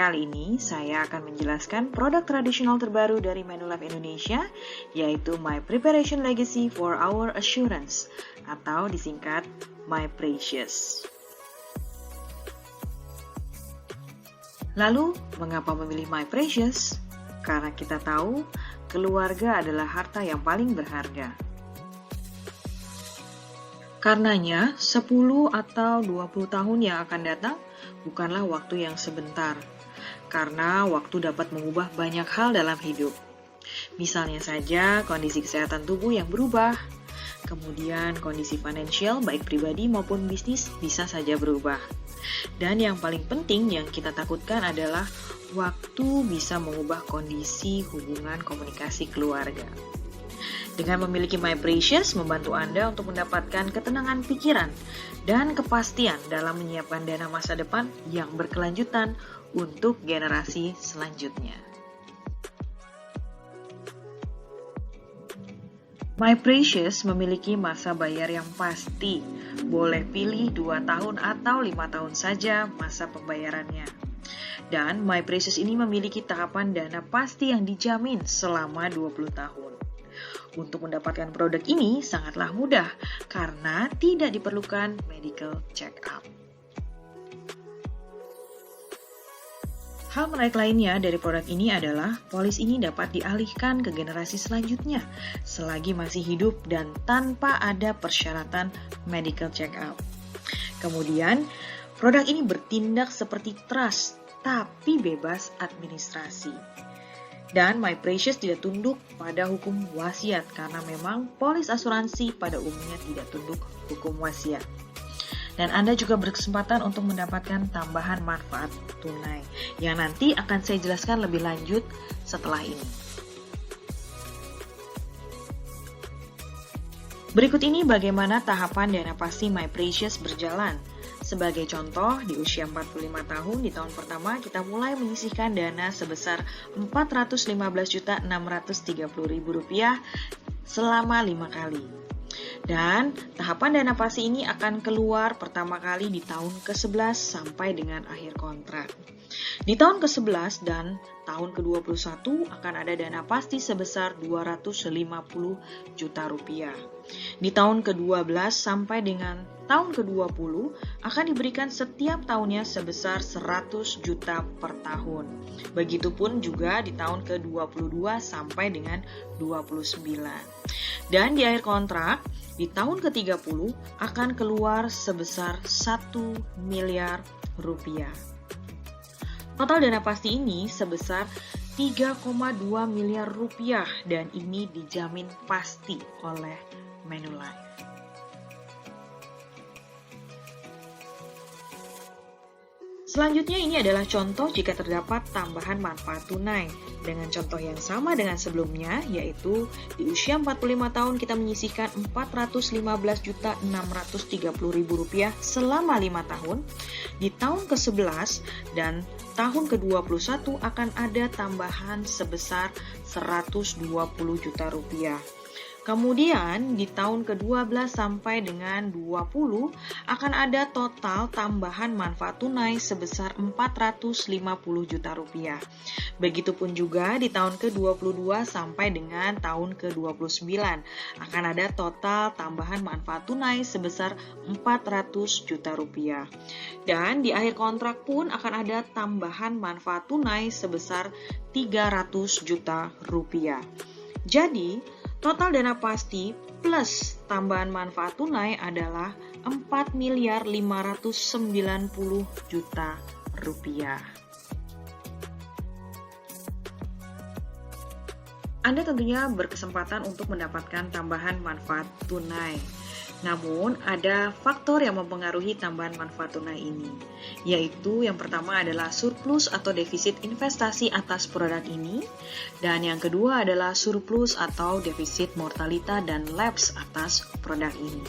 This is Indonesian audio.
Kali ini saya akan menjelaskan produk tradisional terbaru dari Manulife Indonesia, yaitu My Preparation Legacy for Our Assurance, atau disingkat My Precious. Lalu, mengapa memilih My Precious? Karena kita tahu, keluarga adalah harta yang paling berharga. Karenanya, 10 atau 20 tahun yang akan datang bukanlah waktu yang sebentar, karena waktu dapat mengubah banyak hal dalam hidup. Misalnya saja kondisi kesehatan tubuh yang berubah, kemudian kondisi finansial baik pribadi maupun bisnis bisa saja berubah. Dan yang paling penting yang kita takutkan adalah waktu bisa mengubah kondisi hubungan komunikasi keluarga. Dengan memiliki My Precious membantu Anda untuk mendapatkan ketenangan pikiran dan kepastian dalam menyiapkan dana masa depan yang berkelanjutan untuk generasi selanjutnya. My Precious memiliki masa bayar yang pasti. Boleh pilih 2 tahun atau 5 tahun saja masa pembayarannya. Dan My Precious ini memiliki tahapan dana pasti yang dijamin selama 20 tahun. Untuk mendapatkan produk ini sangatlah mudah karena tidak diperlukan medical check-up. Hal menarik lainnya dari produk ini adalah polis ini dapat dialihkan ke generasi selanjutnya selagi masih hidup dan tanpa ada persyaratan medical check-up. Kemudian, produk ini bertindak seperti trust tapi bebas administrasi. Dan My Precious tidak tunduk pada hukum wasiat karena memang polis asuransi pada umumnya tidak tunduk hukum wasiat. Dan Anda juga berkesempatan untuk mendapatkan tambahan manfaat tunai yang nanti akan saya jelaskan lebih lanjut setelah ini. Berikut ini bagaimana tahapan dana pasti My Precious berjalan. Sebagai contoh, di usia 45 tahun di tahun pertama kita mulai menyisihkan dana sebesar Rp415.630.000 selama 5 kali. Dan tahapan dana pasti ini akan keluar pertama kali di tahun ke-11 sampai dengan akhir kontrak. Di tahun ke-11 dan tahun ke-21 akan ada dana pasti sebesar Rp250 juta. Di tahun ke-12 sampai dengan tahun ke-20 akan diberikan setiap tahunnya sebesar 100 juta per tahun. Begitupun juga di tahun ke-22 sampai dengan 29. Dan di akhir kontrak, di tahun ke-30 akan keluar sebesar 1 miliar rupiah. Total dana pasti ini sebesar 3,2 miliar rupiah dan ini dijamin pasti oleh Manulife. Selanjutnya ini adalah contoh jika terdapat tambahan manfaat tunai. Dengan contoh yang sama dengan sebelumnya, yaitu di usia 45 tahun kita menyisihkan Rp415.630.000 selama 5 tahun. Di tahun ke-11 dan tahun ke-21 akan ada tambahan sebesar Rp120 juta. Kemudian di tahun ke-12 sampai dengan 20 akan ada total tambahan manfaat tunai sebesar Rp450 juta. Begitupun juga di tahun ke-22 sampai dengan tahun ke-29 akan ada total tambahan manfaat tunai sebesar Rp400 juta. Dan di akhir kontrak pun akan ada tambahan manfaat tunai sebesar Rp300 juta. Jadi, total dana pasti plus tambahan manfaat tunai adalah Rp4.590 juta. Anda tentunya berkesempatan untuk mendapatkan tambahan manfaat tunai. Namun, ada faktor yang mempengaruhi tambahan manfaat tunai ini, yaitu yang pertama adalah surplus atau defisit investasi atas produk ini, dan yang kedua adalah surplus atau defisit mortalita dan lapse atas produk ini.